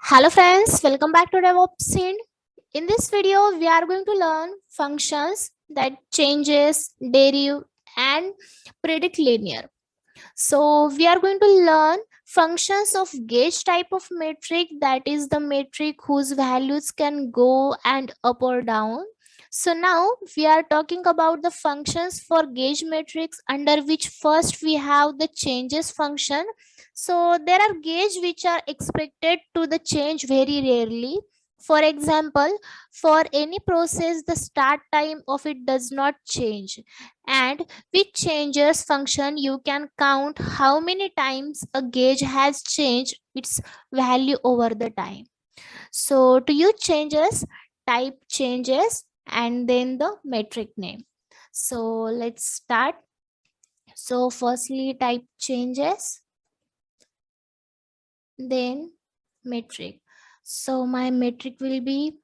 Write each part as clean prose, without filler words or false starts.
Hello friends, welcome back to DevOps. In this video, we are going to learn functions that changes, deriv, and predict linear. So we are going to learn functions of gauge type of metric, that is the metric whose values can go and up or down. So now we are talking about the functions for gauge metrics, under which first we have the changes function. So there are gauge which are expected to the change very rarely. For example, for any process the start time of it does not change, and with changes function you can count how many times a gauge has changed its value over the time. So to use changes, type changes and then the metric name. So let's start. So firstly type changes, then metric. So my metric will be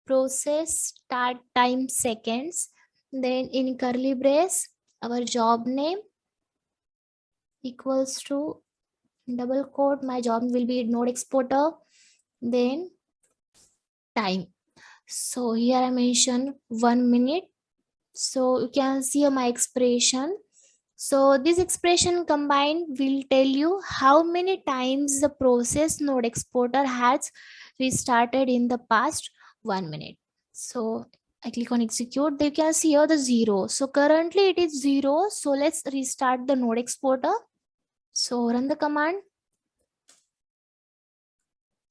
process start time seconds, then in curly brace our job name equals to double quote, my job will be node exporter, then time. So here I mentioned 1 minute. So you can see my expression. So this expression combined will tell you how many times the process node exporter has restarted in the past 1 minute. So I click on execute. You can see here the 0. So currently it is 0. So let's restart the node exporter. So run the command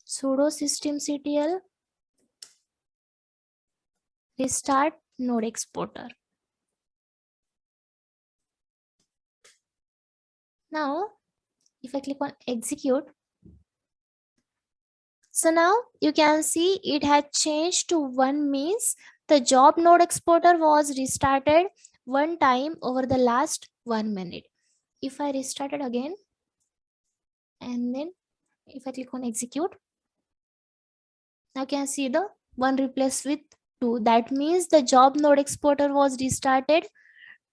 sudo systemctl restart node exporter. Now if I click on execute, so now you can see it had changed to 1, means the job node exporter was restarted 1 time over the last 1 minute. If I restart it again and then if I click on execute, now you can see the 1 replaced with 2. That means the job node exporter was restarted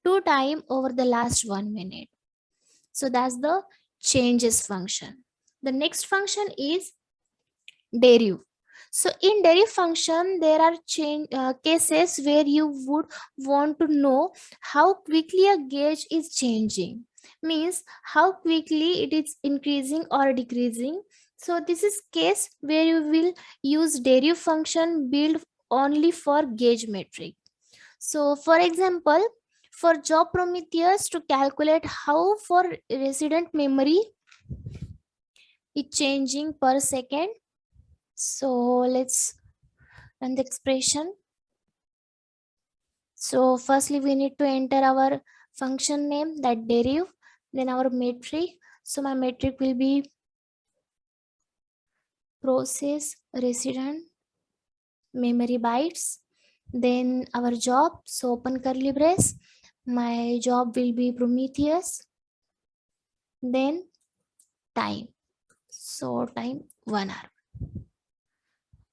2 times over the last 1 minute. So that's the changes function. The next function is deriv. So in deriv function, there are cases where you would want to know how quickly a gauge is changing, means how quickly it is increasing or decreasing. So this is case where you will use deriv function built only for gauge metric. So for example, for job Prometheus, to calculate how for resident memory is changing per second. So let's run the expression. So firstly we need to enter our function name, that deriv, then our metric. So my metric will be process resident memory bytes, then our job, so open curly brace, my job will be Prometheus, then time, so time 1 hour.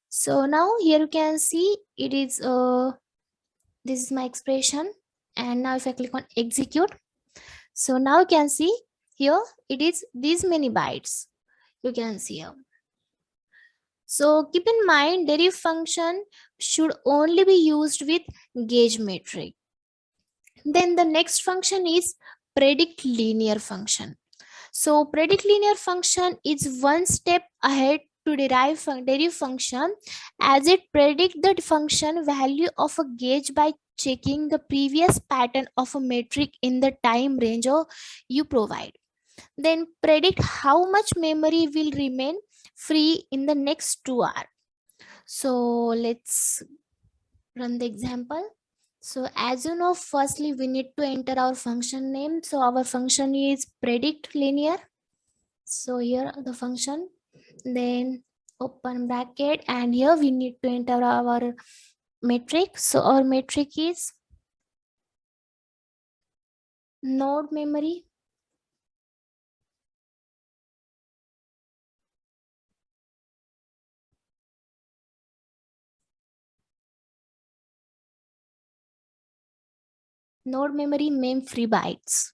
So now here you can see it is this is my expression. And now if I click on execute, so now you can see here it is these many bytes you can see here. So keep in mind deriv function should only be used with gauge metric. Then the next function is predict linear function. So predict linear function is one step ahead to deriv function, as it predict the function value of a gauge by checking the previous pattern of a metric in the time range you provide. Then predict how much memory will remain free in the next 2 hours. So let's run the example. So as you know, firstly we need to enter our function name. So our function is predict linear. So here the function, then open bracket, and here we need to enter our metric. So our metric is node memory, mem free bytes.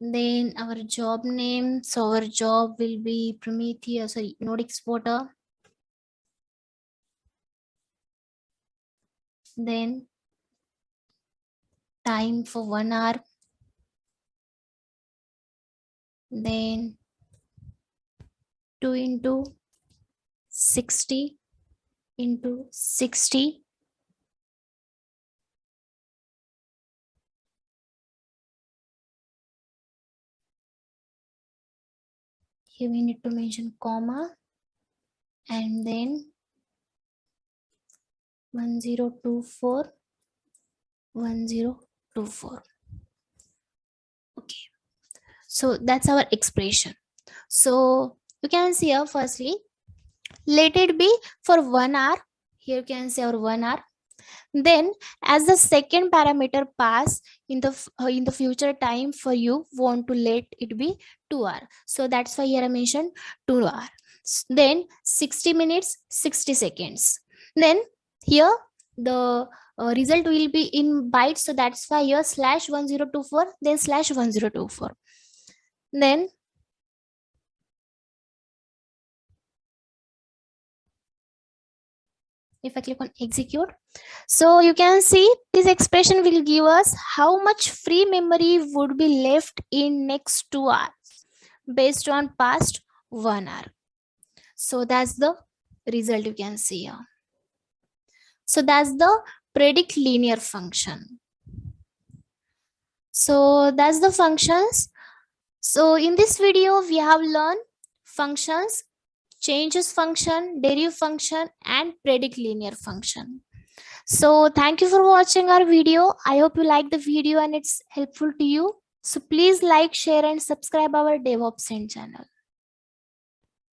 Then our job name. So our job will be Prometheus, sorry, node exporter. Then time for 1 hour. Then 2 into 60 into 60. Here we need to mention comma, and then 1024 1024. Okay, so that's our expression. So you can see here, firstly, let it be for 1 hour. Here you can say our 1 hour. Then as the second parameter pass in the future time, for you want to let it be 2 hour. So that's why here I mentioned 2 hour. Then 60 minutes 60 seconds. Then here the result will be in bytes, so that's why here slash 1024, then slash 1024. Then if I click on execute, so you can see this expression will give us how much free memory would be left in next 2 hours based on past 1 hour. So that's the result you can see here. So that's the predict linear function. So that's the functions. So in this video we have learned functions, changes function, deriv function, and predict linear function. So thank you for watching our video. I hope you like the video and it's helpful to you. So please like, share, and subscribe our DevOps channel.